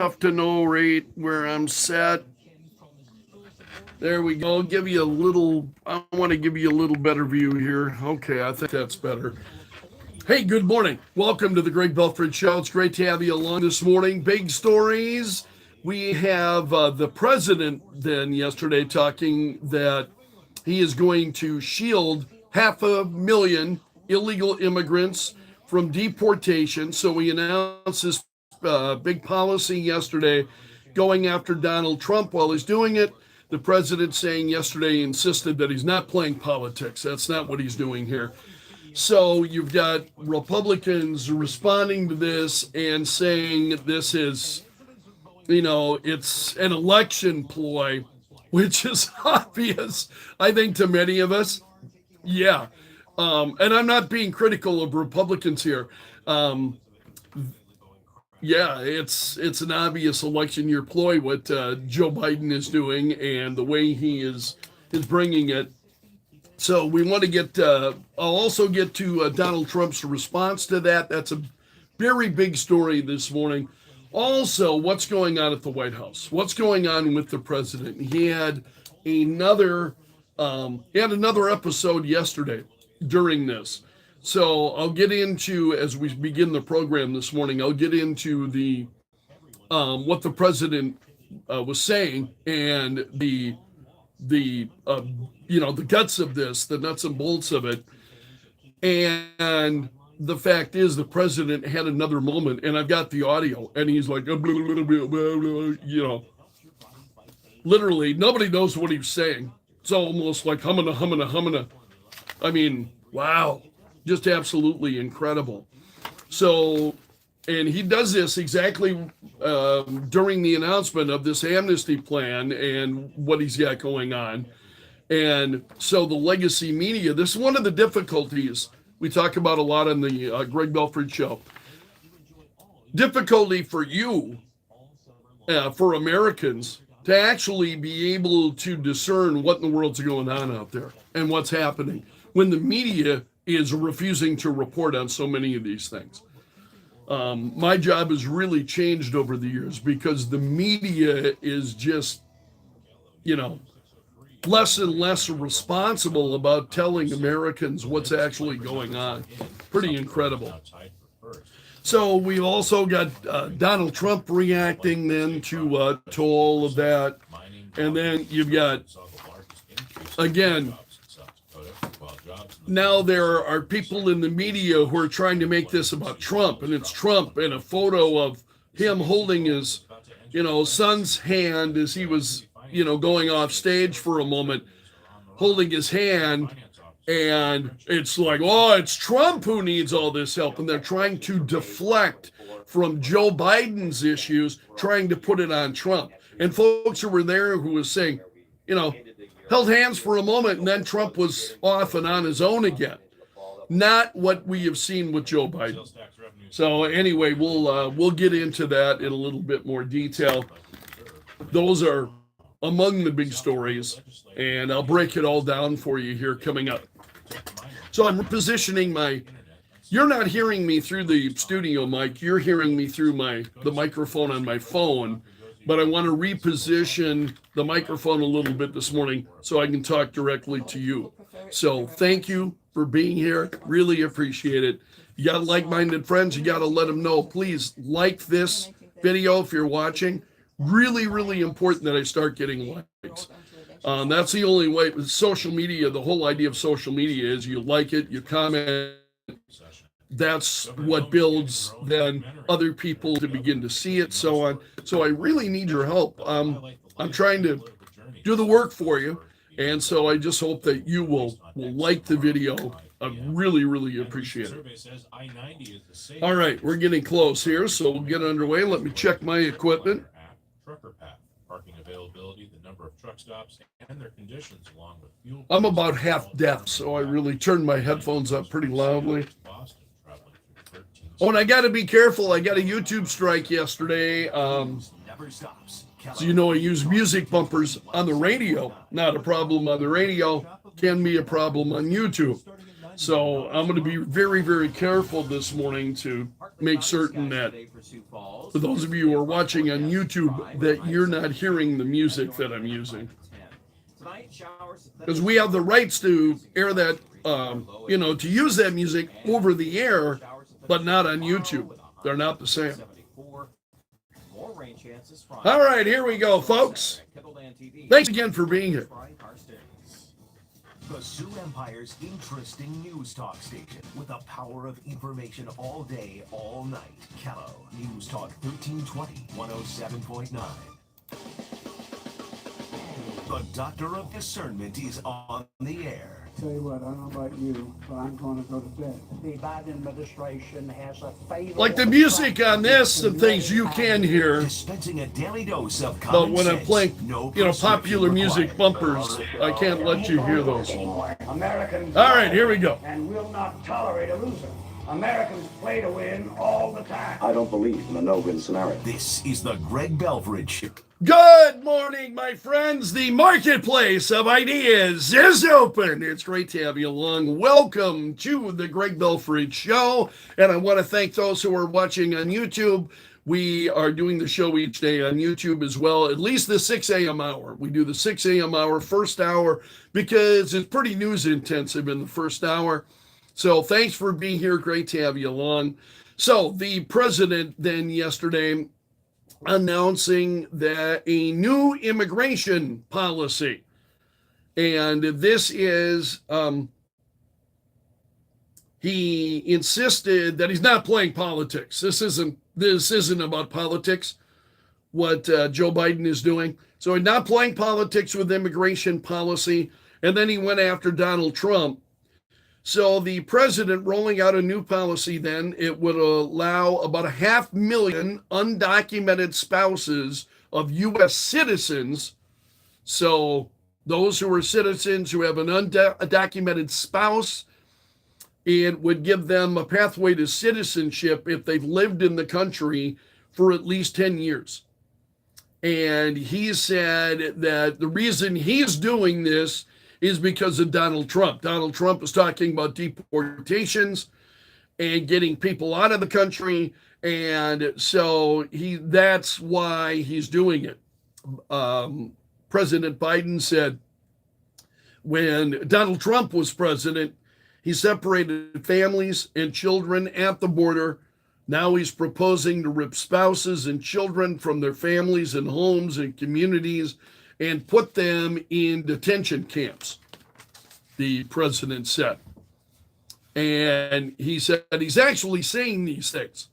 tough to know right where I'm set. There we go. Give you a little, I want to give you a little better view here. Okay, I think that's better. Hey, good morning. Welcome to the Greg Belfrage Show. It's great to have you along this morning. Big stories. We have the president then yesterday talking that he is going to shield 500,000 illegal immigrants from deportation. So we announced this big policy yesterday going after Donald Trump while he's doing it. The president saying yesterday insisted that he's not playing politics. That's not what he's doing here. So you've got Republicans responding to this and saying this is, it's an election ploy, which is obvious, I think, to many of us. Yeah. And I'm not being critical of Republicans here. Yeah, it's an obvious election year ploy what Joe Biden is doing and the way he is bringing it. So we want to get. I'll also get to Donald Trump's response to that. That's a very big story this morning. Also, what's going on at the White House? What's going on with the president? He had another episode yesterday during this. So I'll get into, as we begin the program this morning, I'll get into the what the president was saying and the guts of this, the nuts and bolts of it. And the fact is the president had another moment, and I've got the audio, and he's like, literally nobody knows what he's saying. It's almost like humming. I mean, wow. Just absolutely incredible. So, and he does this exactly during the announcement of this amnesty plan and what he's got going on. And so the legacy media, this is one of the difficulties we talk about a lot on the Greg Belfrage Show. Difficulty for you, for Americans, to actually be able to discern what in the world's going on out there and what's happening when the media is refusing to report on so many of these things. My job has really changed over the years because the media is just, less and less responsible about telling Americans what's actually going on. Pretty incredible. So we've also got Donald Trump reacting then to all of that. And then you've got, again, now there are people in the media who are trying to make this about Trump, and it's Trump and a photo of him holding his, son's hand as he was, going off stage for a moment, holding his hand, and it's like, oh, it's Trump who needs all this help, and they're trying to deflect from Joe Biden's issues, trying to put it on Trump. And folks who were there who was saying, held hands for a moment, and then Trump was off and on his own again. Not what we have seen with Joe Biden. So anyway, we'll get into that in a little bit more detail. Those are among the big stories, and I'll break it all down for you here coming up. So I'm positioning you're not hearing me through the studio mic, you're hearing me through the microphone on my phone. But I want to reposition the microphone a little bit this morning so I can talk directly to you. So thank you for being here. Really appreciate it. You got like-minded friends, you got to let them know. Please like this video if you're watching. Really, really important that I start getting likes. That's the only way. With social media, the whole idea of social media is you like it, you comment. That's what builds then other people to begin to see it, so on. So I really need your help. I'm trying to do the work for you, and so I just hope that you will like the video. I really, really appreciate it. All right, we're getting close here, so we'll get underway. Let me check my equipment. Parking availability, the number of truck stops, and their conditions, along with fuel. I'm about half deaf, so I really turned my headphones up pretty loudly. Oh, and I got to be careful. I got a YouTube strike yesterday. So, I use music bumpers on the radio. Not a problem on the radio. Can be a problem on YouTube. So I'm going to be very, very careful this morning to make certain that for those of you who are watching on YouTube that you're not hearing the music that I'm using. Because we have the rights to air that, to use that music over the air, but not on YouTube. They're not the same. All right, here we go, folks. Thanks again for being here. The Sioux Empire's interesting news talk station with the power of information all day, all night. Callow News Talk 1320, 107.9. The Doctor of Discernment is on the air. Tell you what, I don't know about you, but I'm going to go to bed. The Biden administration has a fatal... Like the music on this and things you can hear. Dispensing a daily dose of but when I'm playing, popular music bumpers, I can't let you hear those. Americans all right, here we go. And will not tolerate a loser. Americans play to win all the time. I don't believe in a no-win scenario. This is the Greg Belfrage. Good morning, my friends. The marketplace of ideas is open. It's great to have you along. Welcome to the Greg Belfrage Show. And I want to thank those who are watching on YouTube. We are doing the show each day on YouTube as well, at least the 6 a.m. hour. We do the 6 a.m. hour, first hour, because it's pretty news intensive in the first hour. So thanks for being here. Great to have you along. So the president then yesterday announcing that a new immigration policy, and this is he insisted that he's not playing politics. This isn't about politics, what Joe Biden is doing. So he's not playing politics with immigration policy. And then he went after Donald Trump. So the president rolling out a new policy then, it would allow about 500,000 undocumented spouses of U.S. citizens. So those who are citizens who have an undocumented spouse, it would give them a pathway to citizenship if they've lived in the country for at least 10 years. And he said that the reason he's doing this is because of Donald Trump. Donald Trump is talking about deportations and getting people out of the country. And so that's why he's doing it. President Biden said when Donald Trump was president, he separated families and children at the border. Now he's proposing to rip spouses and children from their families and homes and communities and put them in detention camps, the president said. And he said he's actually saying these things.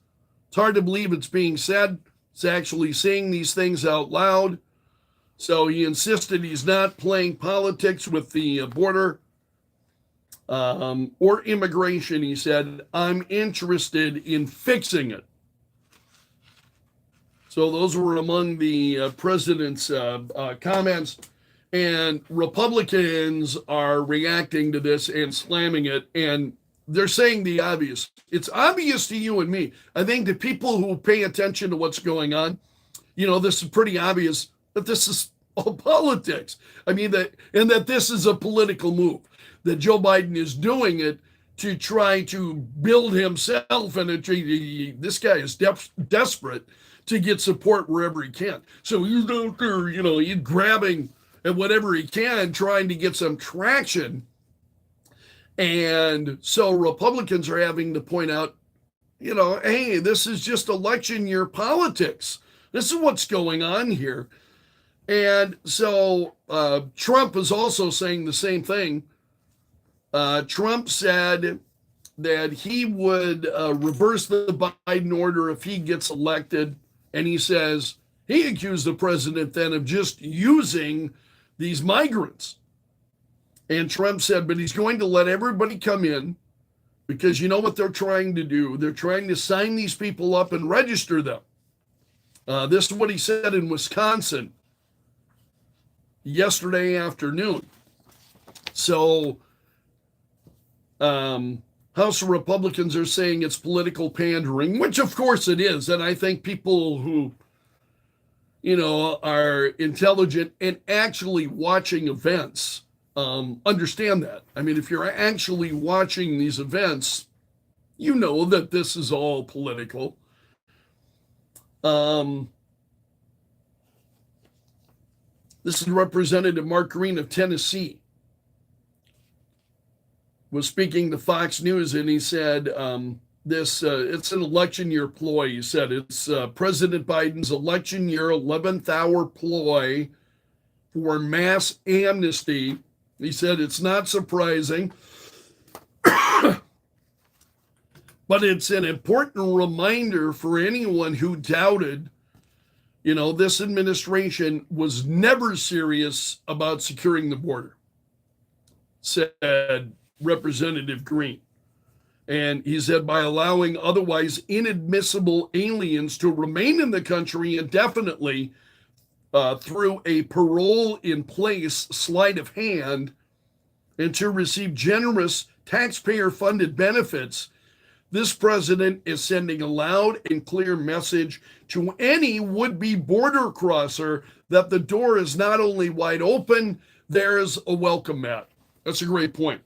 It's hard to believe it's being said. He's actually saying these things out loud. So he insisted he's not playing politics with the border or immigration. He said, I'm interested in fixing it. So those were among the president's comments, and Republicans are reacting to this and slamming it, and they're saying the obvious. It's obvious to you and me. I think the people who pay attention to what's going on, this is pretty obvious that this is all politics. I mean, that this is a political move, that Joe Biden is doing it to try to build himself, and this guy is desperate to get support wherever he can. So he's out there, he's grabbing at whatever he can, trying to get some traction. And so Republicans are having to point out, hey, this is just election year politics. This is what's going on here. And so Trump is also saying the same thing. Trump said that he would reverse the Biden order if he gets elected. And he says he accused the president then of just using these migrants. And Trump said, but he's going to let everybody come in because you know what they're trying to do? They're trying to sign these people up and register them. This is what he said in Wisconsin yesterday afternoon. So House Republicans are saying it's political pandering, which of course it is. And I think people who, are intelligent and actually watching events understand that. I mean, if you're actually watching these events, you know that this is all political. This is Representative Mark Green of Tennessee was speaking to Fox News, and he said, it's an election year ploy. He said it's President Biden's election year 11th hour ploy for mass amnesty. He said it's not surprising, but it's an important reminder for anyone who doubted, this administration was never serious about securing the border, said Representative Green. And he said by allowing otherwise inadmissible aliens to remain in the country indefinitely through a parole in place sleight of hand and to receive generous taxpayer funded benefits, this president is sending a loud and clear message to any would-be border crosser that the door is not only wide open, there's a welcome mat. That's a great point.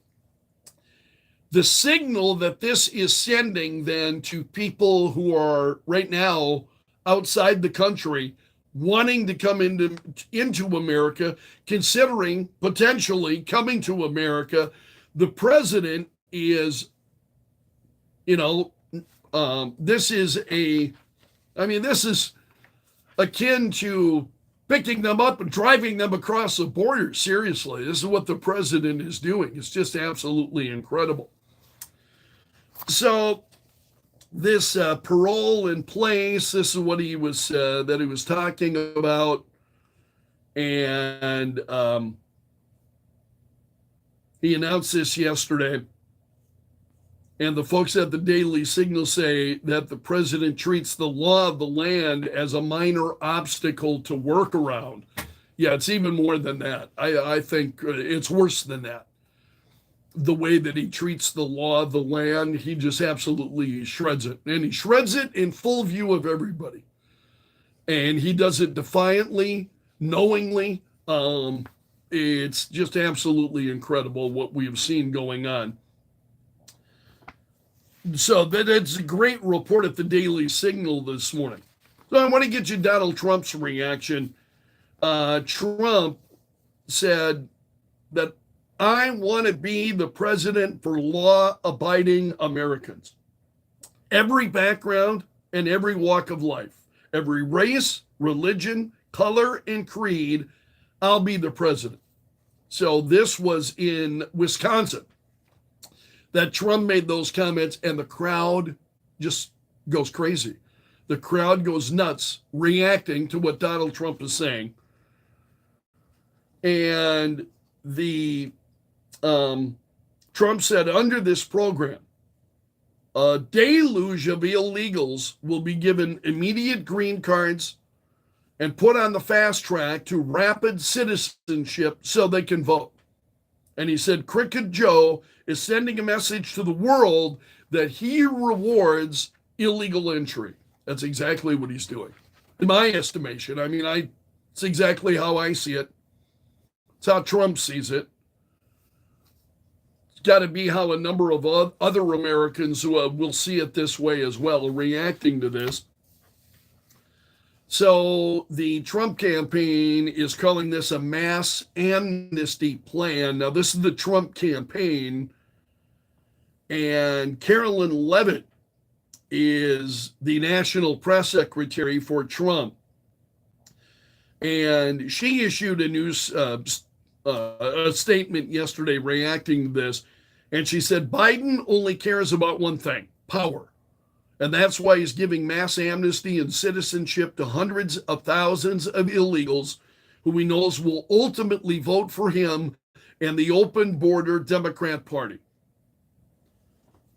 The signal that this is sending then to people who are right now outside the country wanting to come into America, considering potentially coming to America, the president is, this is akin to picking them up and driving them across the border. Seriously, this is what the president is doing. It's just absolutely incredible. So this parole in place, this is what he was talking about. And he announced this yesterday. And the folks at the Daily Signal say that the president treats the law of the land as a minor obstacle to work around. Yeah, it's even more than that. I think it's worse than that. The way that he treats the law of the land, he just absolutely shreds it. And he shreds it in full view of everybody. And he does it defiantly, knowingly. It's just absolutely incredible what we have seen going on. So it's a great report at the Daily Signal this morning. So I want to get you Donald Trump's reaction. Trump said that I want to be the president for law-abiding Americans. Every background and every walk of life, every race, religion, color, and creed, I'll be the president. So this was in Wisconsin that Trump made those comments, and the crowd just goes crazy. The crowd goes nuts reacting to what Donald Trump is saying. And Trump said under this program, a deluge of illegals will be given immediate green cards and put on the fast track to rapid citizenship so they can vote. And he said Crooked Joe is sending a message to the world that he rewards illegal entry. That's exactly what he's doing. In my estimation, it's exactly how I see it. It's how Trump sees it. It's got to be how a number of other Americans who will see it this way as well are reacting to this. So the Trump campaign is calling this a mass amnesty plan. Now, this is the Trump campaign, and Carolyn Levitt is the national press secretary for Trump. And she issued a statement yesterday reacting to this, and she said Biden only cares about one thing: power. And that's why he's giving mass amnesty and citizenship to hundreds of thousands of illegals who he knows will ultimately vote for him and the open border Democrat Party.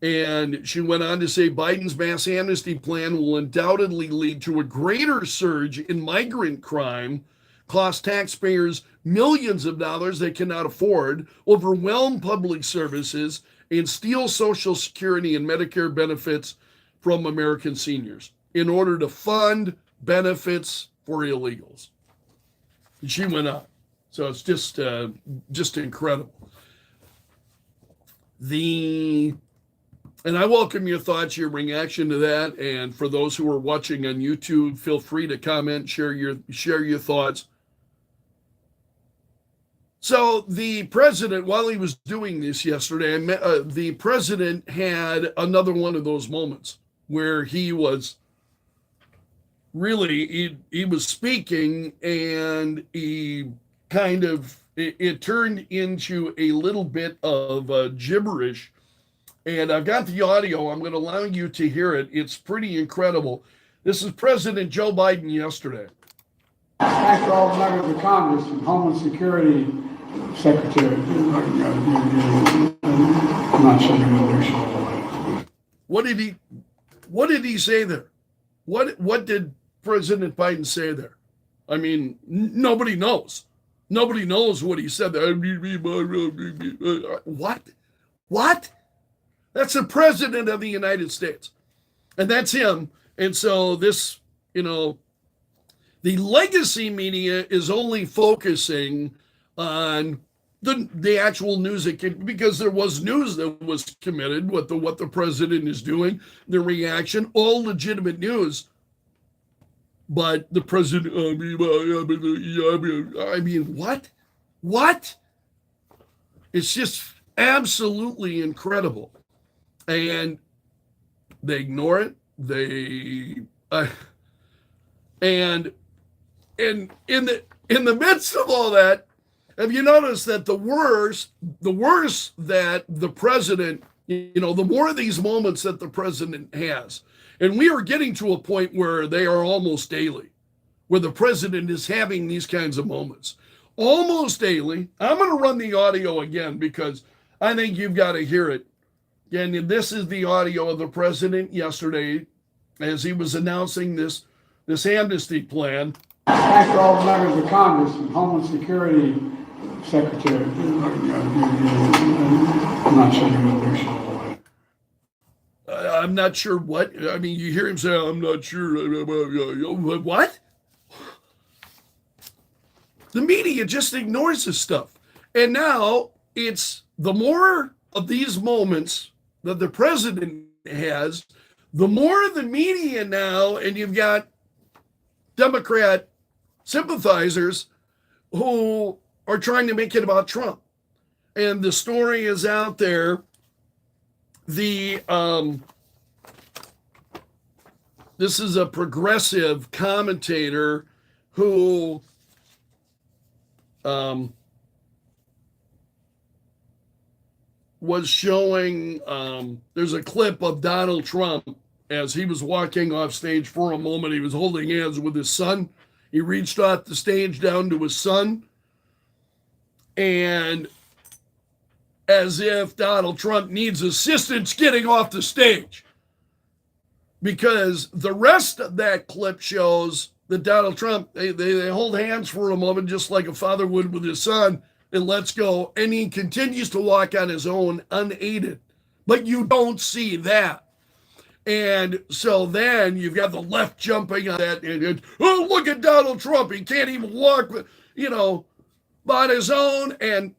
And she went on to say Biden's mass amnesty plan will undoubtedly lead to a greater surge in migrant crime, cost taxpayers millions of dollars they cannot afford, overwhelm public services, and steal Social Security and Medicare benefits from American seniors in order to fund benefits for illegals. And she went on. So it's just incredible. And I welcome your thoughts, your reaction to that. And for those who are watching on YouTube, feel free to comment, share your thoughts. So the president, while he was doing this yesterday, the president had another one of those moments where he was really, he was speaking, and he kind of, it turned into a little bit of gibberish. And I've got the audio. I'm going to allow you to hear it. It's pretty incredible. This is President Joe Biden yesterday. Thank all members of Congress and Homeland Security Secretary. I'm not sure What did he say there? What did President Biden say there? I mean, nobody knows. Nobody knows what he said there. What? That's the president of the United States. And that's him. And so this, the legacy media is only focusing on the actual news, because there was news that was committed, what the president is doing, the reaction, all legitimate news. But the president, I mean, what? It's just absolutely incredible. And they ignore it. And in the midst of all that, have you noticed that the worse that the president, the more of these moments that the president has, and we are getting to a point where they are almost daily, where the president is having these kinds of moments, almost daily. I'm going to run the audio again because I think you've got to hear it. And this is the audio of the president yesterday as he was announcing this amnesty plan. Thank all members of Congress and Homeland Security Secretary. I'm not sure I'm not sure what. I mean, you hear him say, I'm not sure. What? The media just ignores this stuff. And now it's the more of these moments that the president has, the more the media now, and you've got Democrat sympathizers who are trying to make it about Trump. And the story is out there. This is a progressive commentator who was showing, there's a clip of Donald Trump as he was walking off stage for a moment. He was holding hands with his son. He reached off the stage down to his son, and as if Donald Trump needs assistance getting off the stage, because the rest of that clip shows that Donald Trump, they hold hands for a moment just like a father would with his son, and lets go, and he continues to walk on his own unaided. But you don't see that. And so then you've got the left jumping on that, and oh, look at Donald Trump, he can't even walk, on his own. And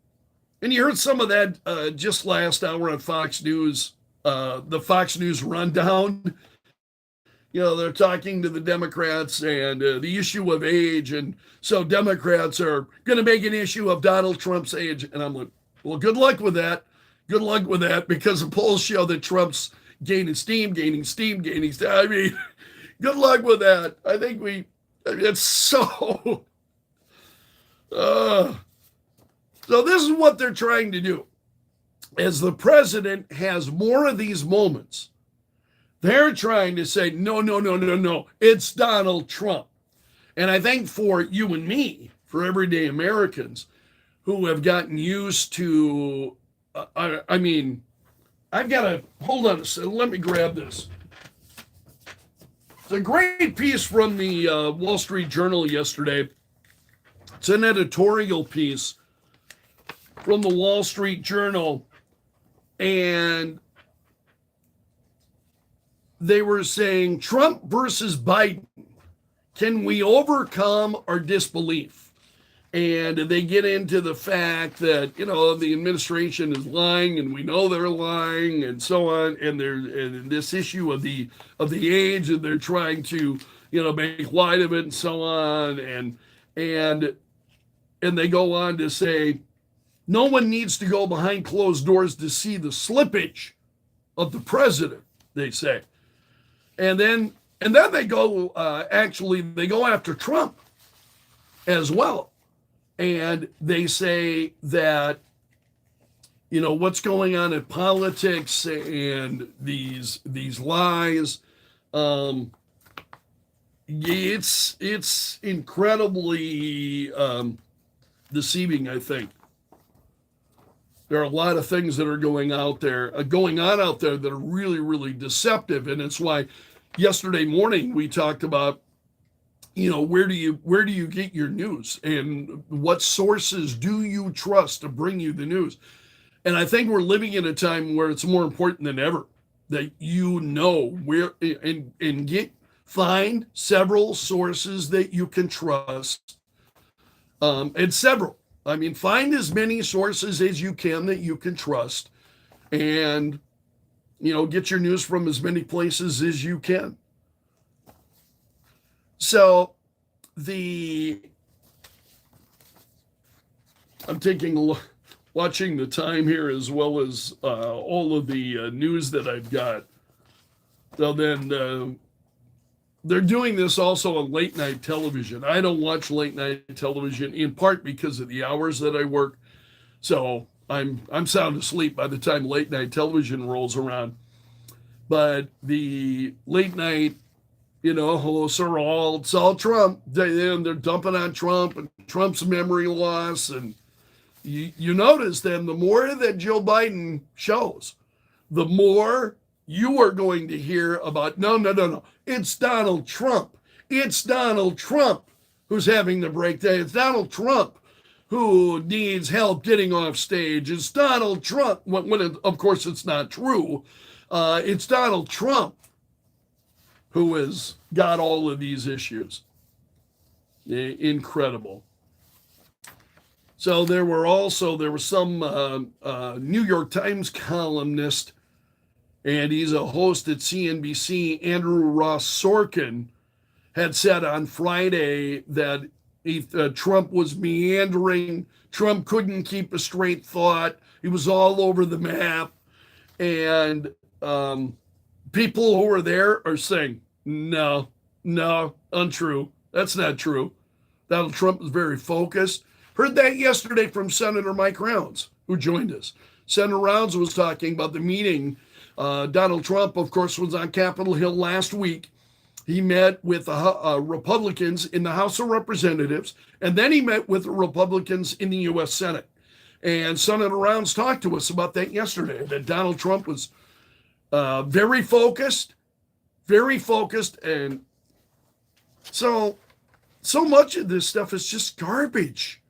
you heard some of that just last hour on Fox News, the Fox News rundown. They're talking to the Democrats and the issue of age. And so Democrats are going to make an issue of Donald Trump's age. And I'm like, well, good luck with that. Good luck with that, because the polls show that Trump's gaining steam. I mean, good luck with that. I think it's so. So this is what they're trying to do. As the president has more of these moments, they're trying to say, no, it's Donald Trump. And I think for you and me, for everyday Americans who have gotten used to, I mean, I've got to, hold on a second, let me grab this. It's a great piece from the Wall Street Journal yesterday. It's an editorial piece from the Wall Street Journal, and they were saying, Trump versus Biden, can we overcome our disbelief? And they get into the fact that, the administration is lying and we know they're lying and so on. And this issue of the age, and they're trying to, make light of it and so on. And they go on to say, no one needs to go behind closed doors to see the slippage of the president, they say. And then they go, they go after Trump as well. And they say that, what's going on in politics and these lies, it's incredibly deceiving, I think. There are a lot of things that are going on out there that are really, really deceptive. And it's why yesterday morning we talked about, where do you get your news, and what sources do you trust to bring you the news? And I think we're living in a time where it's more important than ever that where and find several sources that you can trust. And several. I mean, find as many sources as you can that you can trust, and get your news from as many places as you can. So I'm taking a look, watching the time here, as well as all of the news that I've got. So then they're doing this also on late night television. I don't watch late night television, in part because of the hours that I work. So I'm sound asleep by the time late night television rolls around. But the late night, hosts are it's all Trump. They're dumping on Trump and Trump's memory loss. And you notice then, the more that Joe Biden shows, the more you are going to hear about, no. It's Donald Trump. It's Donald Trump who's having the breakdown. It's Donald Trump who needs help getting off stage. It's Donald Trump. Of course, it's not true. It's Donald Trump who has got all of these issues. Incredible. So there was some New York Times columnist, and he's a host at CNBC, Andrew Ross Sorkin, had said on Friday that Trump was meandering. Trump couldn't keep a straight thought. He was all over the map. And people who were there are saying, no, untrue. That's not true. Donald Trump is very focused. Heard that yesterday from Senator Mike Rounds, who joined us. Senator Rounds was talking about the meeting. Donald Trump, of course, was on Capitol Hill last week. He met with the Republicans in the House of Representatives, and then he met with the Republicans in the U.S. Senate. And Senator Rounds talked to us about that yesterday, that Donald Trump was very focused. And so much of this stuff is just garbage.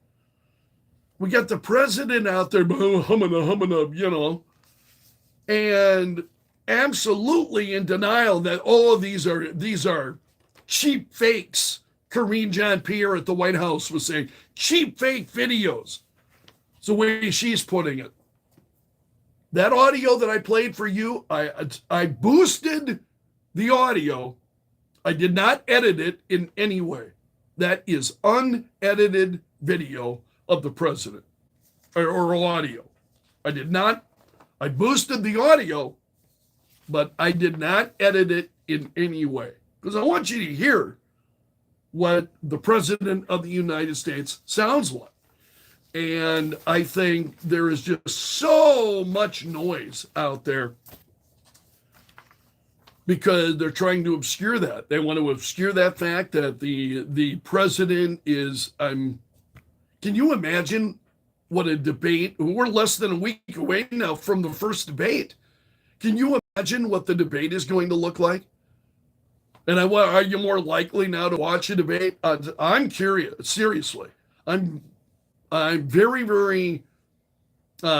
We got the president out there humming, and absolutely in denial that all of these are cheap fakes. Karine Jean-Pierre at the White House was saying, cheap fake videos. It's the way she's putting it. That audio that I played for you, I boosted the audio. I did not edit it in any way. That is unedited video of the president, or audio. I boosted the audio, but I did not edit it in any way, because I want you to hear what the president of the United States sounds like. And I think there is just so much noise out there because they're trying to obscure that. They want to obscure that fact that the president is, can you imagine what a debate, we're less than a week away now from the first debate. Can you imagine what the debate is going to look like? And are you more likely now to watch a debate? I'm curious, seriously. I'm very, very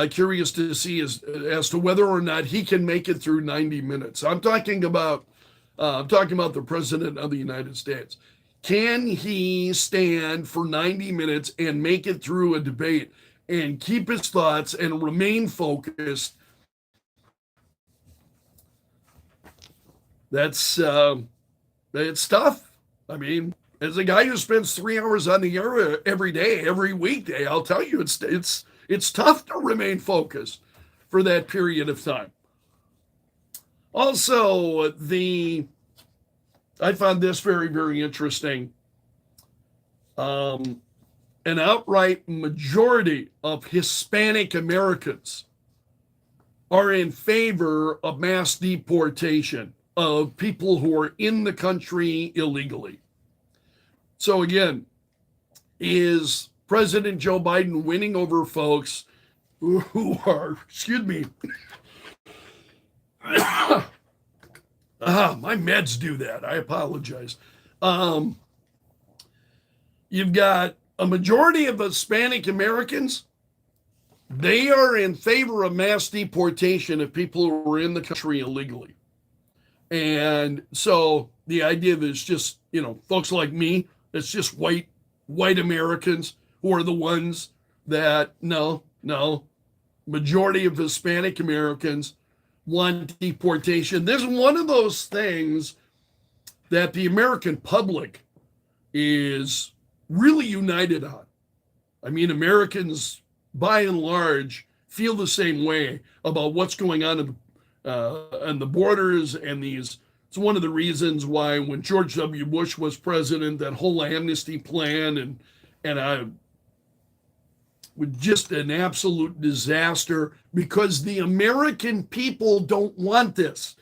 curious to see as to whether or not he can make it through 90 minutes. I'm talking about the president of the United States. Can he stand for 90 minutes and make it through a debate and keep his thoughts and remain focused? That's it's tough. I mean, as a guy who spends 3 hours on the air every day, every weekday, I'll tell you, it's tough to remain focused for that period of time. Also, I found this very, very interesting. An outright majority of Hispanic Americans are in favor of mass deportation of people who are in the country illegally. So again, is President Joe Biden winning over folks who are, excuse me, my meds do that. I apologize. You've got a majority of Hispanic Americans. They are in favor of mass deportation of people who are in the country illegally. And so the idea that it's just, folks like me, it's just white Americans who are the ones that, no, majority of Hispanic Americans want deportation. This is one of those things that the American public is really united on. I mean, Americans, by and large, feel the same way about what's going on the borders and these. It's one of the reasons why when George W. Bush was president, that whole amnesty plan and was just an absolute disaster because the American people don't want this.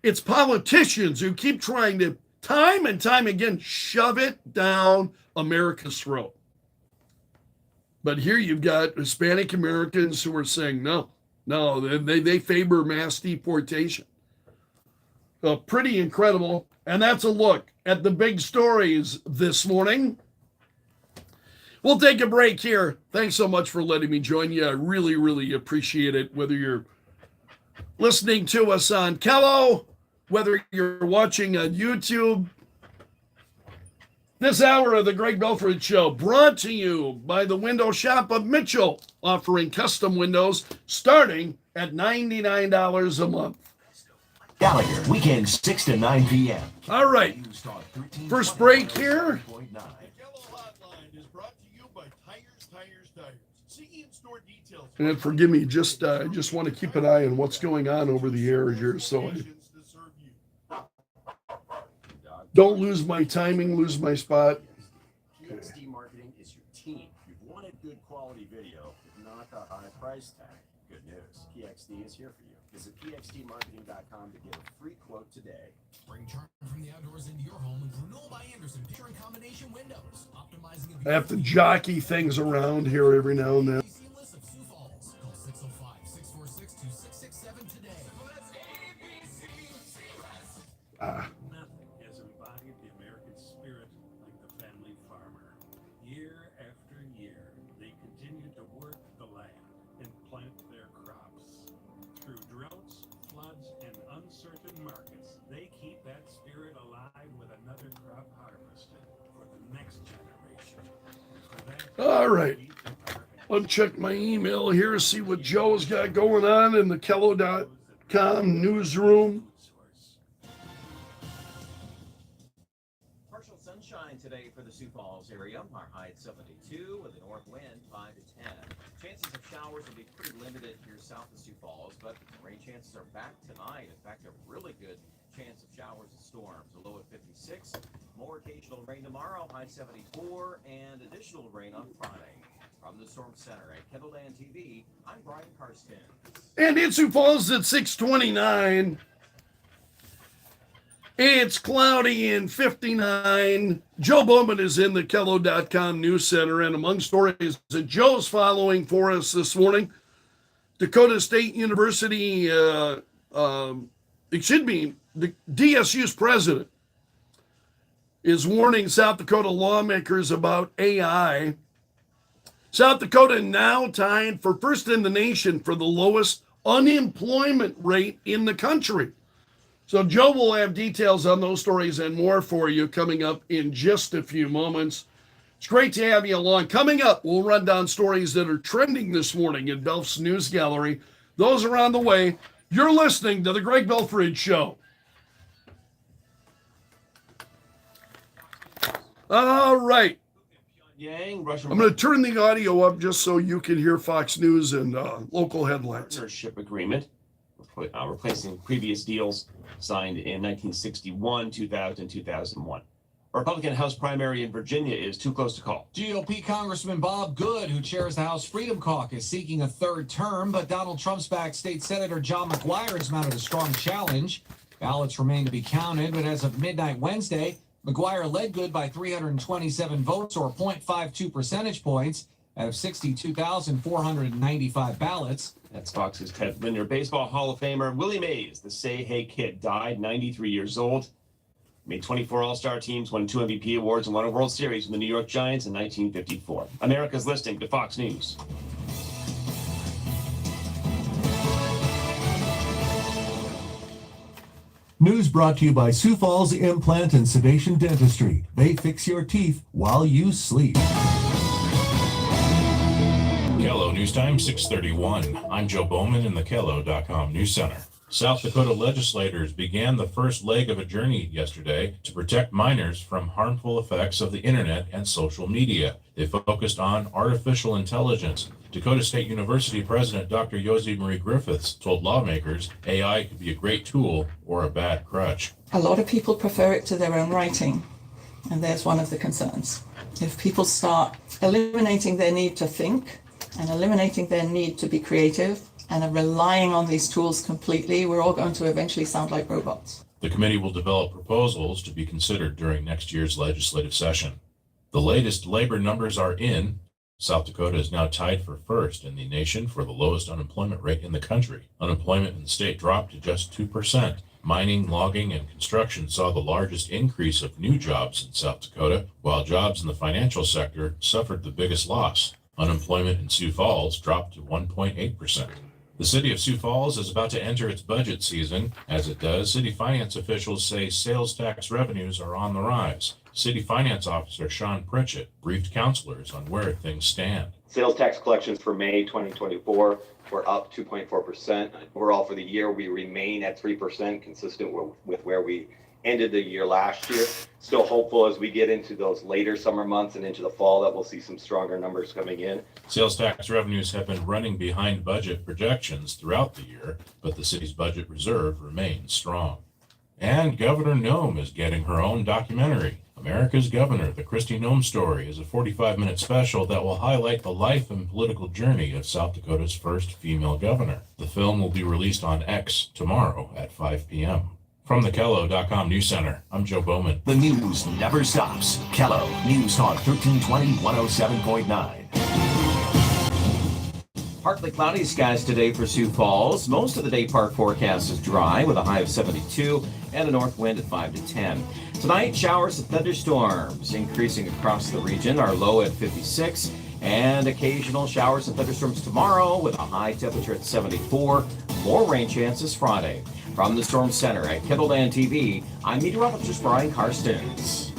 It's politicians who keep trying to time and time again shove it down America's throat. But here you've got Hispanic Americans who are saying no, they favor mass deportation. Pretty incredible. And that's a look at the big stories this morning. We'll take a break here. Thanks so much for letting me join you. I really, really appreciate it. Whether you're listening to us on Kello, whether you're watching on YouTube. This hour of the Greg Belfrage Show brought to you by the Window Shop of Mitchell, offering custom windows starting at $99 a month. Gallagher, weekends 6 to 9 p.m. All right. First break here. The Yellow Hotline is brought to you by Tires. See in-store details. And forgive me, I just want to keep an eye on what's going on over the air here, so I don't lose my timing, lose my spot. PXD Marketing is your team. You've wanted good quality video, but not the high price tag. Good news. PXD is here for you. Visit pxdmarketing.com to get a free quote today. Bring charm from the outdoors into your home with Renewal by Anderson picture and combination windows. Optimizing I have to jockey things around here every now and then. Seamless of Sioux Falls. Call 605-646-2667 today. Nothing has embodied the American spirit like the family farmer. Year after year, they continue to work the land and plant their crops. Through droughts, floods, and uncertain markets, they keep that spirit alive with another crop harvested for the next generation. For that, All right. Let's check my email here, see what Joe's got going on in the Kello.com newsroom. Partial sunshine today for the Sioux Falls area. Our high at 72 with a north wind 5 to 10. Chances of showers will be pretty limited here south of Sioux Falls, but rain chances are back tonight. In fact, a really good chance of showers and storms. A low at 56. More occasional rain tomorrow, high 74, and additional rain on Friday. From the Storm Center at Kettleland TV, I'm Brian Karsten. And in Sioux Falls at 629. It's cloudy and 59. Joe Bowman is in the Kello.com News Center, and among stories that Joe's following for us this morning, Dakota State University, the DSU's president is warning South Dakota lawmakers about AI. South Dakota now tied for first in the nation for the lowest unemployment rate in the country. So Joe will have details on those stories and more for you coming up in just a few moments. It's great to have you along. Coming up, we'll run down stories that are trending this morning in Belf's News Gallery. Those are on the way. You're listening to The Greg Belfrage Show. All right. I'm going to turn the audio up just so you can hear Fox News and local headlines. Partnership agreement, replacing previous deals signed in 1961, 2000, 2001. A Republican House primary in Virginia is too close to call. GOP Congressman Bob Good, who chairs the House Freedom Caucus, seeking a third term, but Donald Trump's backed State Senator John McGuire has mounted a strong challenge. Ballots remain to be counted, but as of midnight Wednesday, McGuire led Good by 327 votes, or 0.52 percentage points, out of 62,495 ballots. That's Fox's Ted Linder. Baseball Hall of Famer Willie Mays, the Say Hey Kid, died 93 years old. Made 24 All-Star teams, won 2 MVP awards, and won a World Series with the New York Giants in 1954. America's listening to Fox News. News brought to you by Sioux Falls Implant and Sedation Dentistry. They fix your teeth while you sleep. KELO News Time 6:31. I'm Joe Bowman in the KELO.com News Center. South Dakota legislators began the first leg of a journey yesterday to protect minors from harmful effects of the internet and social media. They focused on artificial intelligence. Dakota State University President Dr. Yosi Marie Griffiths told lawmakers AI could be a great tool or a bad crutch. A lot of people prefer it to their own writing, and there's one of the concerns. If people start eliminating their need to think and eliminating their need to be creative and are relying on these tools completely, we're all going to eventually sound like robots. The committee will develop proposals to be considered during next year's legislative session. The latest labor numbers are in. South Dakota is now tied for first in the nation for the lowest unemployment rate in the country. Unemployment in the state dropped to just 2%. Mining, logging, and construction saw the largest increase of new jobs in South Dakota, while jobs in the financial sector suffered the biggest loss. Unemployment in Sioux Falls dropped to 1.8%. The city of Sioux Falls is about to enter its budget season. As it does, city finance officials say sales tax revenues are on the rise. City Finance Officer Sean Pritchett briefed councilors on where things stand. Sales tax collections for May 2024 were up 2.4%. Overall for the year, we remain at 3%, consistent with where we ended the year last year. Still hopeful as we get into those later summer months and into the fall that we'll see some stronger numbers coming in. Sales tax revenues have been running behind budget projections throughout the year, but the city's budget reserve remains strong. And Governor Nome is getting her own documentary. America's Governor, The Kristi Noem Story, is a 45-minute special that will highlight the life and political journey of South Dakota's first female governor. The film will be released on X tomorrow at 5 p.m. From the KELO.com News Center, I'm Joe Bowman. The news never stops. KELO News Talk 1320 107.9. Partly cloudy skies today for Sioux Falls. Most of the day part forecast is dry with a high of 72 and a north wind at 5 to 10. Tonight, showers and thunderstorms increasing across the region. Our low at 56 and occasional showers and thunderstorms tomorrow with a high temperature at 74. More rain chances Friday. From the Storm Center at Kendallland TV, I'm meteorologist Brian Karstens.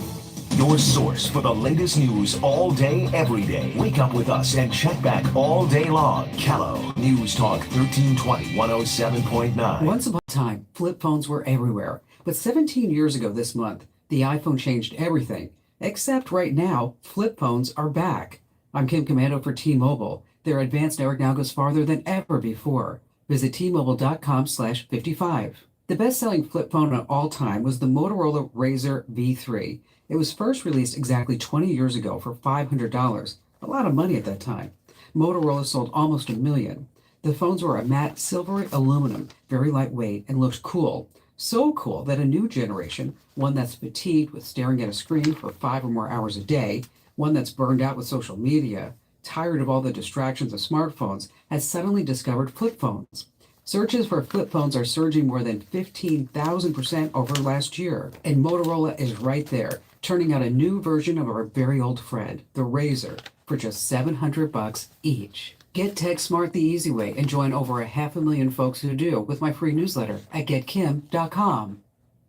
Your source for the latest news all day, every day. Wake up with us and check back all day long. KELO News Talk 1320 107.9. Once upon a time, flip phones were everywhere. But 17 years ago this month, the iPhone changed everything. Except right now, flip phones are back. I'm Kim Commando for T-Mobile. Their advanced network now goes farther than ever before. Visit T-Mobile.com/55. The best-selling flip phone of all time was the Motorola Razr V3. It was first released exactly 20 years ago for $500. A lot of money at that time. Motorola sold almost 1 million. The phones were a matte silvery aluminum, very lightweight, and looked cool. So cool that a new generation, one that's fatigued with staring at a screen for 5 or more hours a day, one that's burned out with social media, tired of all the distractions of smartphones, has suddenly discovered flip phones. Searches for flip phones are surging more than 15,000% over last year. And Motorola is right there, turning out a new version of our very old friend, the Razr, for just $700 each. Get Tech Smart the easy way and join over 500,000 folks who do with my free newsletter at getkim.com.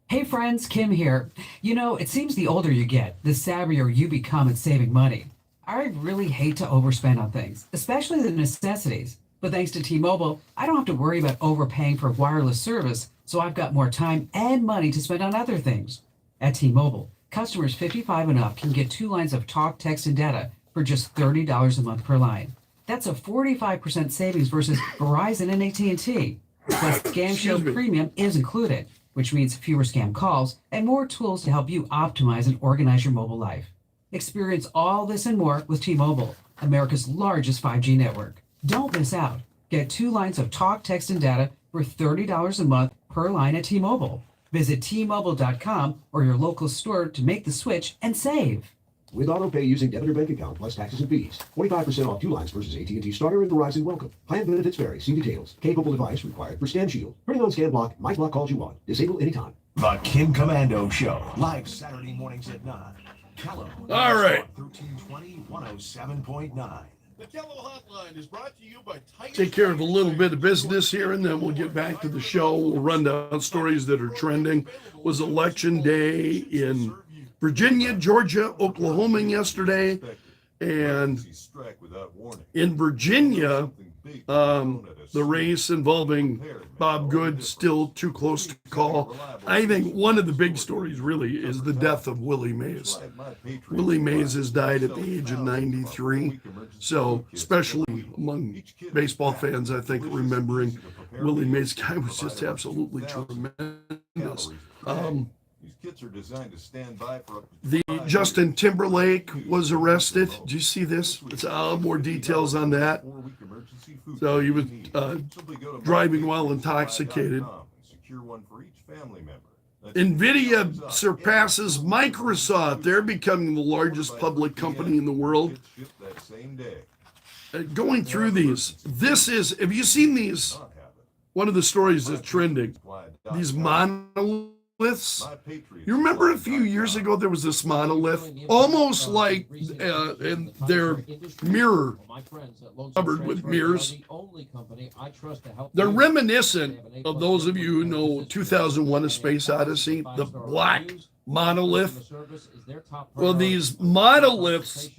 Hey friends, Kim here. You know, it seems the older you get, the savvier you become at saving money. I really hate to overspend on things, especially the necessities. But thanks to T-Mobile, I don't have to worry about overpaying for wireless service, so I've got more time and money to spend on other things. At T-Mobile, customers 55 and up can get 2 lines of talk, text, and data for just $30 a month per line. That's a 45% savings versus Verizon and AT&T. Plus, Scam Shield Premium is included, which means fewer scam calls and more tools to help you optimize and organize your mobile life. Experience all this and more with T-Mobile, America's largest 5G network. Don't miss out. Get 2 lines of talk, text, and data for $30 a month per line at T-Mobile. Visit T-Mobile.com or your local store to make the switch and save. With autopay using debit or bank account plus taxes and fees. 45% off 2 lines versus AT&T Starter and Verizon Welcome. Plan benefits vary. See details. Capable device required for Scam Shield. Turning on Scam Block. Might block calls you want. Disable anytime. The Kim Commando Show. Live Saturday mornings at 9. Kello. All right. 1320 107.9. The Kello Hotline is brought to you by Tires. Take care of a little bit of business here, and then we'll get back to the show. We'll run down stories that are trending. It was election day in Virginia, Georgia, Oklahoma yesterday, and in Virginia, the race involving Bob Good still too close to call. I think one of the big stories really is the death of Willie Mays. Willie Mays has died at the age of 93. So especially among baseball fans, I think remembering Willie Mays, guy was just absolutely tremendous. These kits are designed to stand by for The Justin Timberlake was arrested. Did you see this? It's more details on that. So he was driving while intoxicated. secure one for each family member. NVIDIA surpasses Microsoft. They're becoming the largest public company in the world. That same day. Going through these, have you seen these? One of the stories that's trending, these monoliths. You remember a few years ago there was this monolith, almost like in their mirror, covered with mirrors. They're reminiscent of those of you who know 2001: A Space Odyssey, the black monolith. Well, these monoliths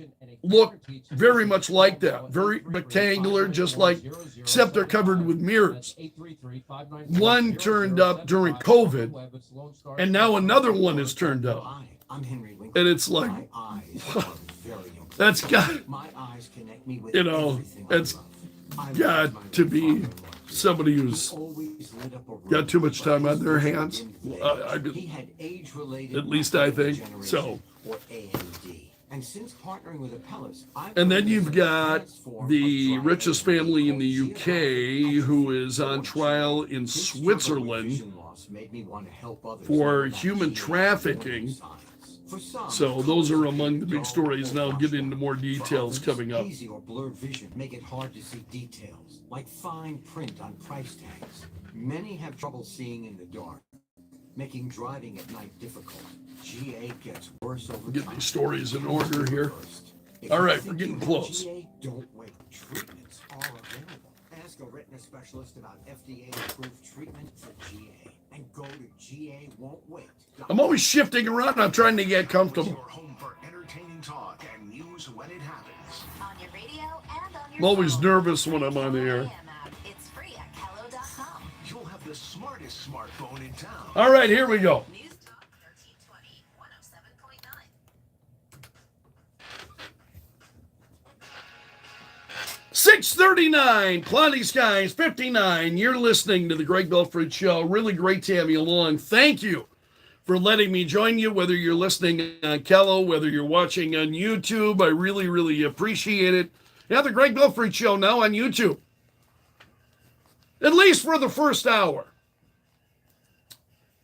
look very much like that, very rectangular, just like, except they're covered with mirrors. One turned up during COVID, and now another one is turned up. And it's like, that's got, it's got to be somebody who's got too much time on their hands. At least I think so. And then you've got the richest family in the UK who is on trial in Switzerland for human trafficking. So those are among the big stories, and I'll get into more details coming up. Easy or blurred vision make it hard to see details, like fine print on price tags. Many have trouble seeing in the dark, making driving at night difficult. GA gets worse over time. Get these stories in order here. All right, we're getting close. Don't wait. Treatments are available. Ask a retina specialist about FDA-approved treatment for GA, and go to GA-won't-wait. I'm always shifting around. I'm trying to get comfortable. Your home for entertaining talk and news when it happens. On your radio and on your I'm always nervous when I'm on the air. It's free at Kello.com. You'll have the smartest smartphone in town. All right, here we go. News Talk 1320 107.9. 6:39, cloudy skies, 59. You're listening to the Greg Belfrage Show. Really great to have you along. Thank you for letting me join you, whether you're listening on Kello, whether you're watching on YouTube. I really, really appreciate it. Yeah, the Greg Belfrage Show now on YouTube. At least for the first hour.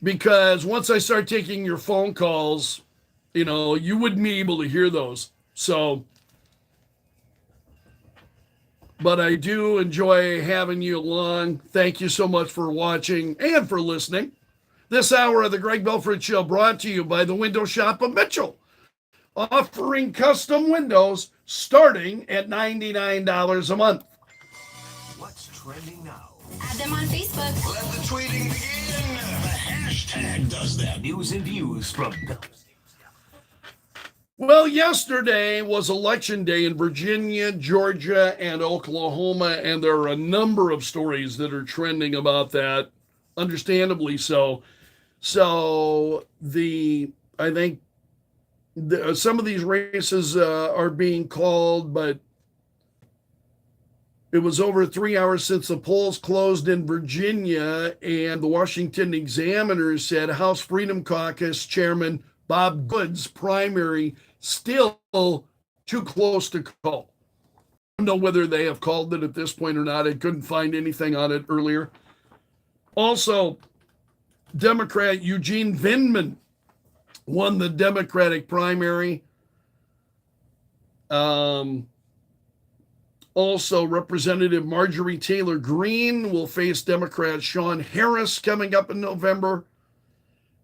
Because once I start taking your phone calls, you wouldn't be able to hear those. So, but I do enjoy having you along. Thank you so much for watching and for listening. This hour of the Greg Belfrage Show brought to you by the Window Shop of Mitchell, offering custom windows starting at $99 a month. What's trending now? Add them on Facebook. Let the tweeting begin. The hashtag does that. News and views from Well, yesterday was election day in Virginia, Georgia, and Oklahoma, and there are a number of stories that are trending about that, understandably so. So I think some of these races are being called, but it was over 3 hours since the polls closed in Virginia, and the Washington Examiner said House Freedom Caucus Chairman Bob Good's primary still too close to call. I don't know whether they have called it at this point or not. I couldn't find anything on it earlier. Also, Democrat Eugene Vindman won the Democratic primary. Also, Representative Marjorie Taylor Greene will face Democrat Sean Harris coming up in November.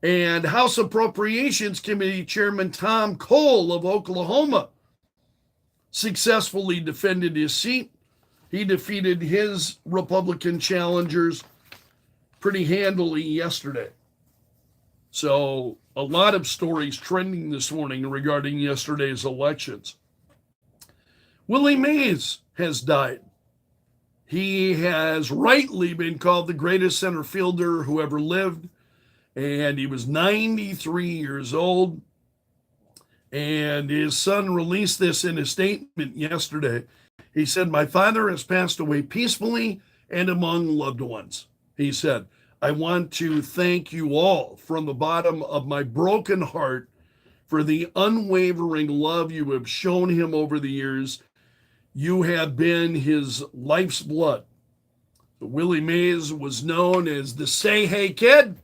And House Appropriations Committee Chairman Tom Cole of Oklahoma successfully defended his seat. He defeated his Republican challengers pretty handily yesterday. So a lot of stories trending this morning regarding yesterday's elections. Willie Mays has died. He has rightly been called the greatest center fielder who ever lived. And he was 93 years old. And his son released this in a statement yesterday. He said, "My father has passed away peacefully and among loved ones." He said, "I want to thank you all from the bottom of my broken heart for the unwavering love you have shown him over the years. You have been his life's blood." Willie Mays was known as the Say Hey Kid.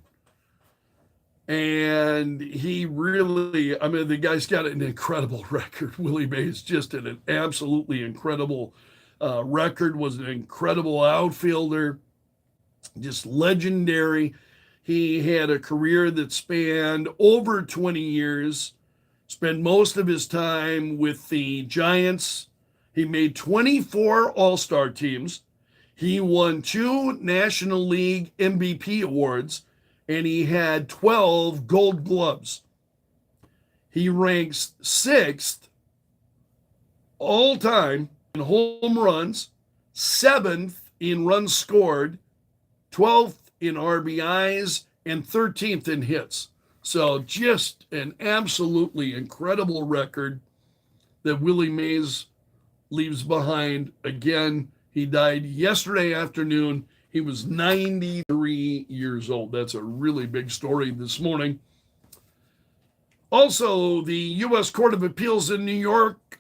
And he really, the guy's got an incredible record. Willie Mays just had an absolutely incredible record, was an incredible outfielder, just legendary. He had a career that spanned over 20 years, spent most of his time with the Giants. He made 24 All-Star teams. He won 2 National League MVP awards, and he had 12 Gold Gloves. He ranks 6th all time in home runs, 7th in runs scored, 12th in RBIs, and 13th in hits. So just an absolutely incredible record that Willie Mays leaves behind. Again, he died yesterday afternoon. He was 93 years old. That's a really big story this morning. Also, the U.S. Court of Appeals in New York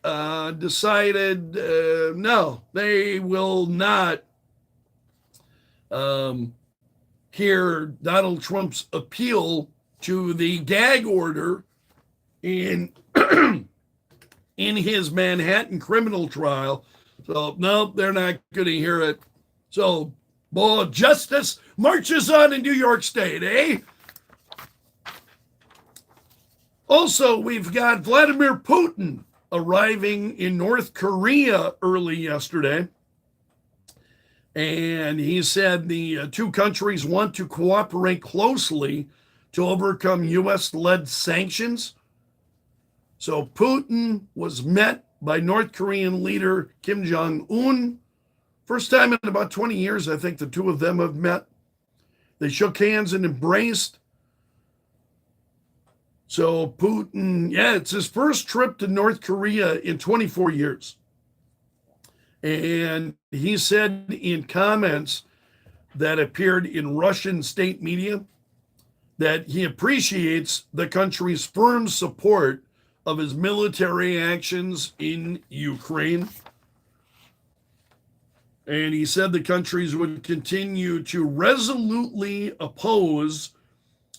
decided no, they will not hear Donald Trump's appeal to the gag order in in his Manhattan criminal trial. So, no, they're not going to hear it. So, boy, justice marches on in New York State, eh? Also, we've got Vladimir Putin arriving in North Korea early yesterday. And he said the two countries want to cooperate closely to overcome U.S.-led sanctions. So Putin was met by North Korean leader Kim Jong-un. First time in about 20 years, I think the two of them have met. They shook hands and embraced. So Putin, it's his first trip to North Korea in 24 years. And he said in comments that appeared in Russian state media that he appreciates the country's firm support of his military actions in Ukraine. And he said the countries would continue to resolutely oppose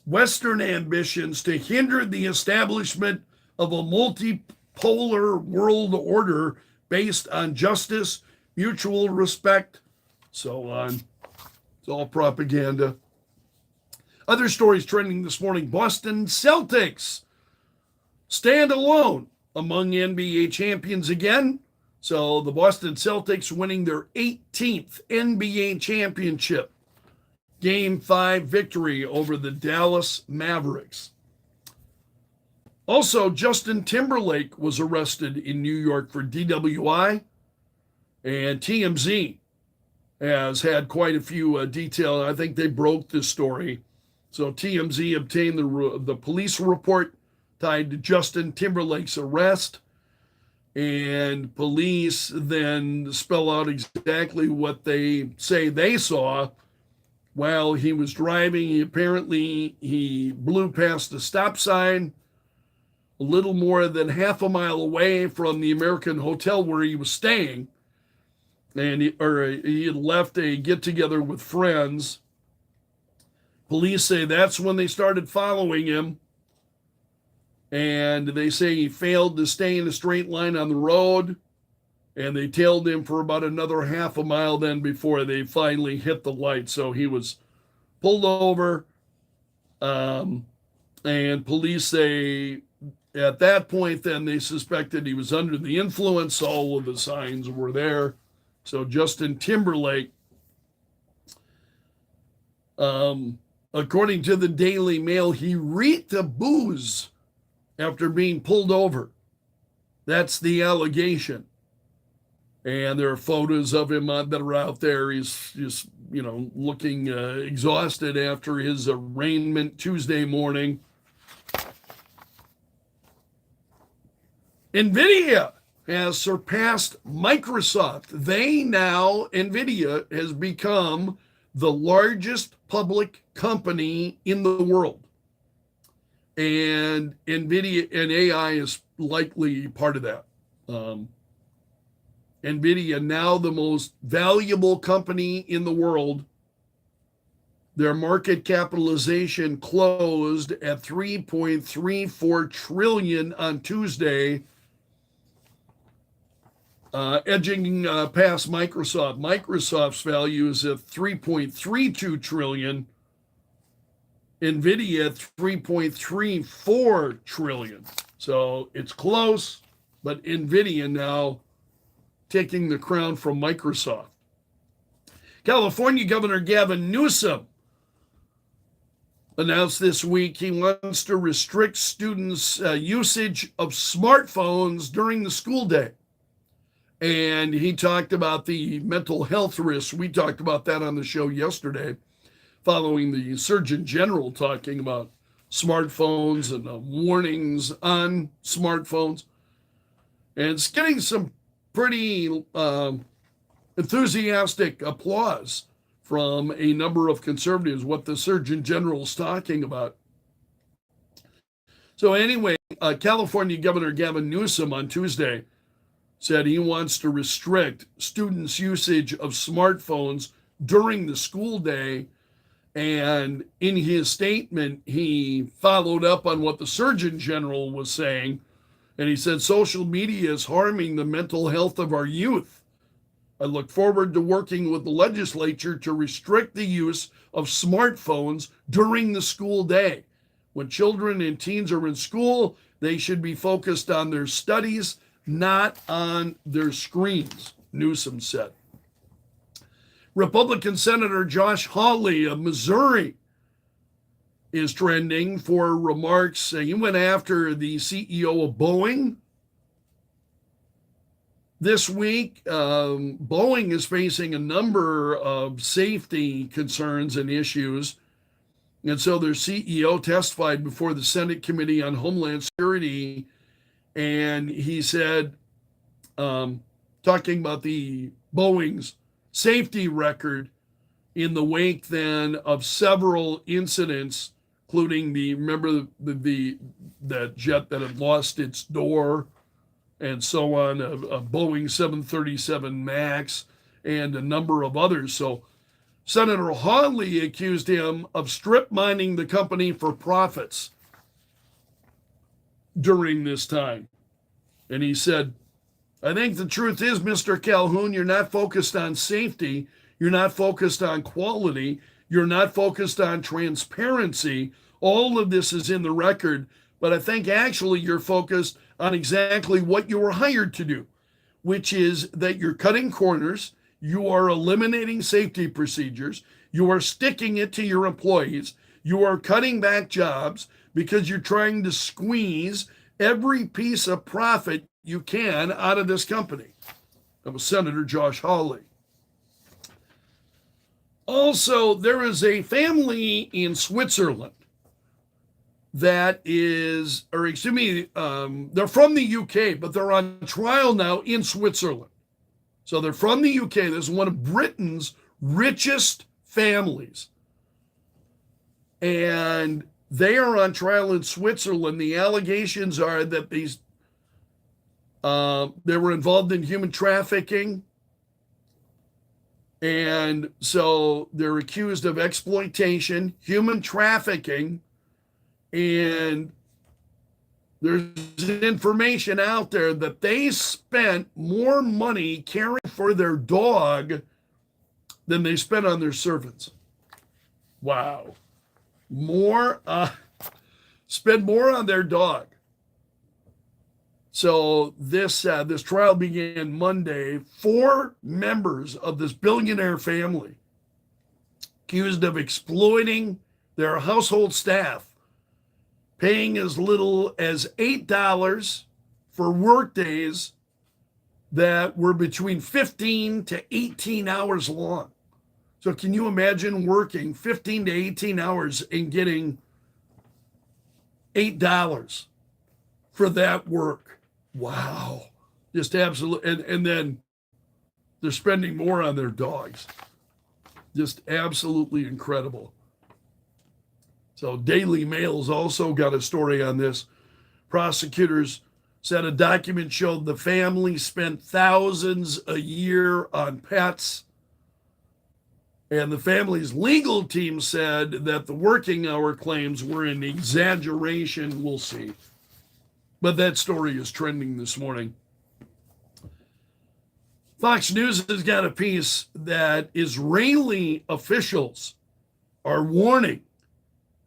Western ambitions to hinder the establishment of a multipolar world order based on justice, mutual respect, so on. It's all propaganda. Other stories trending this morning. Boston Celtics stand alone among NBA champions again. So the Boston Celtics winning their 18th NBA championship. Game 5 victory over the Dallas Mavericks. Also, Justin Timberlake was arrested in New York for DWI, and TMZ has had quite a few details. I think they broke this story. So TMZ obtained the police report tied to Justin Timberlake's arrest, and police then spell out exactly what they say they saw while he was driving. He blew past a stop sign a little more than half a mile away from the American hotel where he was staying. And he had left a get-together with friends. Police say that's when they started following him. And they say he failed to stay in a straight line on the road. And they tailed him for about another half a mile then before they finally hit the light. So he was pulled over. And police say at that point then they suspected he was under the influence. All of the signs were there. So Justin Timberlake, according to the Daily Mail, he reeked of booze after being pulled over. That's the allegation. And there are photos of him that are out there. He's just, looking exhausted after his arraignment Tuesday morning. NVIDIA has surpassed Microsoft. NVIDIA has become the largest public company in the world. And NVIDIA and AI is likely part of that. NVIDIA, now the most valuable company in the world. Their market capitalization closed at $3.34 trillion on Tuesday, edging past Microsoft. Microsoft's value is at $3.32 trillion. NVIDIA $3.34 trillion. So it's close, but NVIDIA now taking the crown from Microsoft. California Governor Gavin Newsom announced this week he wants to restrict students' usage of smartphones during the school day. And he talked about the mental health risks. We talked about that on the show yesterday, following the Surgeon General talking about smartphones and warnings on smartphones. And it's getting some pretty enthusiastic applause from a number of conservatives, what the Surgeon General is talking about. So anyway, California Governor Gavin Newsom on Tuesday said he wants to restrict students' usage of smartphones during the school day. And in his statement, he followed up on what the Surgeon General was saying. And he said, social media is harming the mental health of our youth. I look forward to working with the legislature to restrict the use of smartphones during the school day. When children and teens are in school, they should be focused on their studies, not on their screens, Newsom said. Republican Senator Josh Hawley of Missouri is trending for remarks. He went after the CEO of Boeing. This week, Boeing is facing a number of safety concerns and issues. And so their CEO testified before the Senate Committee on Homeland Security. And he said, talking about the Boeing's safety record in the wake then of several incidents, including that jet that had lost its door and so on, a Boeing 737 MAX and a number of others. So Senator Hawley accused him of strip mining the company for profits during this time. And he said, I think the truth is, Mr. Calhoun, you're not focused on safety. You're not focused on quality. You're not focused on transparency. All of this is in the record, but I think actually you're focused on exactly what you were hired to do, which is that you're cutting corners, you are eliminating safety procedures, you are sticking it to your employees, you are cutting back jobs because you're trying to squeeze every piece of profit you can out of this company. That was Senator Josh Hawley. Also, there is a family in Switzerland that is, or excuse me, they're from the UK, but they're on trial now in Switzerland. So they're from the UK. This is one of Britain's richest families. And they are on trial in Switzerland. The allegations are that they were involved in human trafficking. And so they're accused of exploitation, human trafficking, and there's information out there that they spent more money caring for their dog than they spent on their servants. Wow. Spend more on their dog. So this trial began Monday. 4 members of this billionaire family accused of exploiting their household staff, paying as little as $8 for work days that were between 15 to 18 hours long. So can you imagine working 15 to 18 hours and getting $8 for that work? Wow. Just absolutely. And then they're spending more on their dogs. Just absolutely incredible. So Daily Mail's also got a story on this. Prosecutors said a document showed the family spent thousands a year on pets. And the family's legal team said that the working hour claims were an exaggeration. We'll see. But that story is trending this morning. Fox News has got a piece that Israeli officials are warning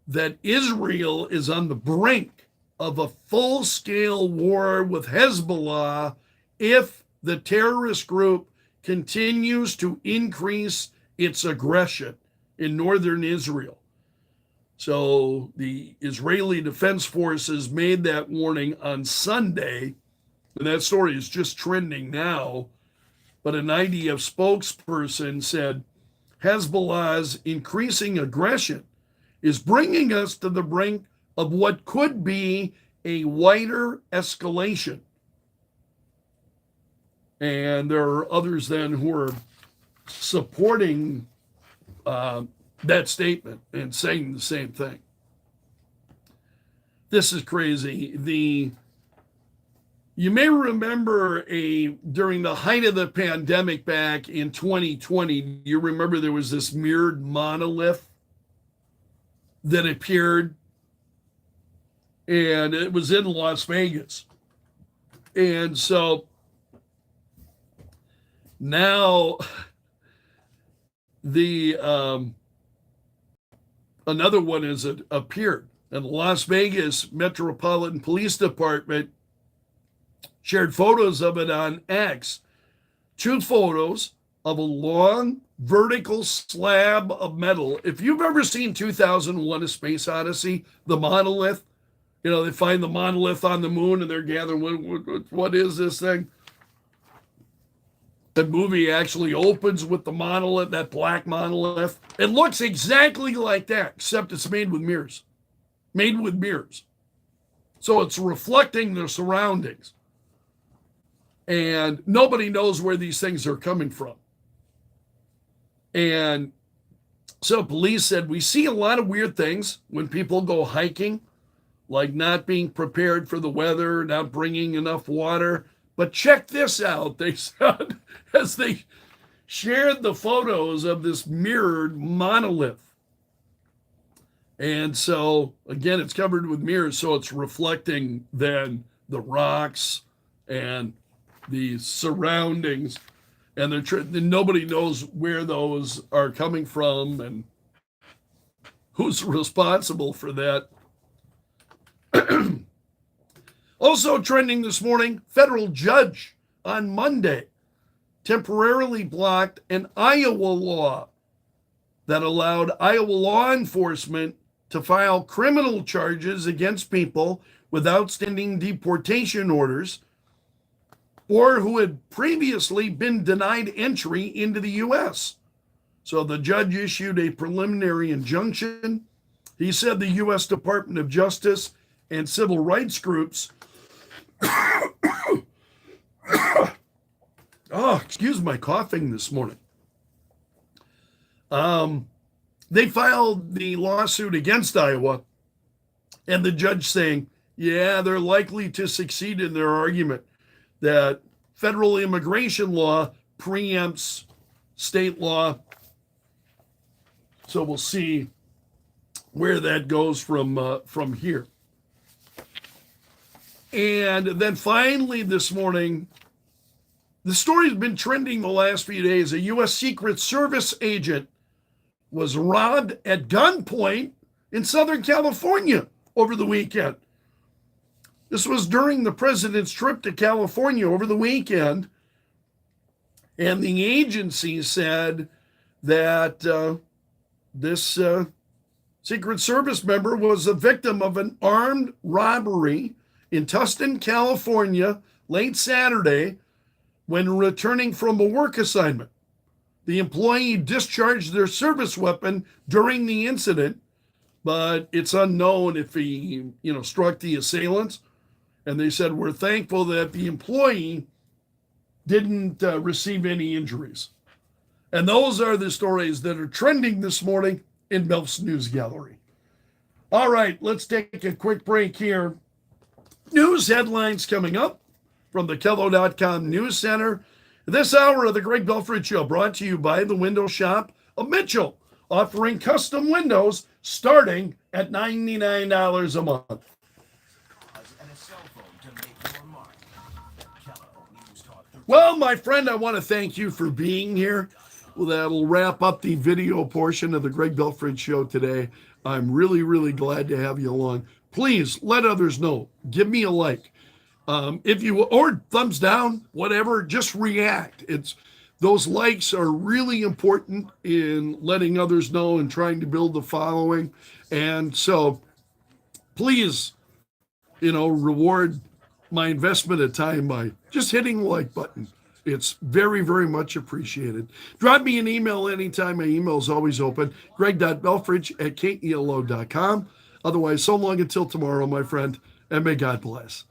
that Israel is on the brink of a full-scale war with Hezbollah if the terrorist group continues to increase its aggression in northern Israel. So the Israeli Defense Forces made that warning on Sunday, and that story is just trending now. But an IDF spokesperson said Hezbollah's increasing aggression is bringing us to the brink of what could be a wider escalation. And there are others then who are supporting that statement and saying the same thing. This is crazy. You may remember during the height of the pandemic back in 2020, you remember there was this mirrored monolith that appeared, and it was in Las Vegas. And so now another one has appeared, and the Las Vegas Metropolitan Police Department shared photos of it on X. 2 photos of a long vertical slab of metal. If you've ever seen 2001: A Space Odyssey, the monolith, they find the monolith on the moon and they're gathering, what is this thing? The movie actually opens with the monolith, that black monolith. It looks exactly like that, except it's made with mirrors. So it's reflecting the surroundings. And nobody knows where these things are coming from. And so police said, we see a lot of weird things when people go hiking, like not being prepared for the weather, not bringing enough water. But check this out, they said, as they shared the photos of this mirrored monolith. And so, again, it's covered with mirrors, so it's reflecting then the rocks and the surroundings. And nobody knows where those are coming from and who's responsible for that. Also trending this morning, federal judge on Monday temporarily blocked an Iowa law that allowed Iowa law enforcement to file criminal charges against people with outstanding deportation orders or who had previously been denied entry into the U.S. So the judge issued a preliminary injunction. He said the U.S. Department of Justice and civil rights groups excuse my coughing this morning. They filed the lawsuit against Iowa, and the judge saying, yeah, they're likely to succeed in their argument that federal immigration law preempts state law. So we'll see where that goes from here. And then finally this morning, the story's been trending the last few days. A U.S. Secret Service agent was robbed at gunpoint in Southern California over the weekend. This was during the president's trip to California over the weekend. And the agency said that this Secret Service member was a victim of an armed robbery in Tustin, California, late Saturday when returning from a work assignment. The employee discharged their service weapon during the incident, but it's unknown if he, struck the assailants. And they said, we're thankful that the employee didn't receive any injuries. And those are the stories that are trending this morning in Belf's News Gallery. All right, let's take a quick break here. News headlines coming up from the Kello.com News Center. This hour of the Greg Belfrage Show brought to you by the Window Shop of Mitchell, offering custom windows starting at $99 a month. And a cell phone to make your mark. Kello News Talk 13. Well, my friend, I want to thank you for being here. Well, that'll wrap up the video portion of the Greg Belfrage Show today. I'm really, really glad to have you along. Please let others know. Give me a like. If you, or thumbs down, whatever, just react. Those likes are really important in letting others know and trying to build the following. And so please, reward my investment of time by just hitting the like button. It's very, very much appreciated. Drop me an email anytime. My email is always open. greg.belfrage@kelo.com. Otherwise, so long until tomorrow, my friend, and may God bless.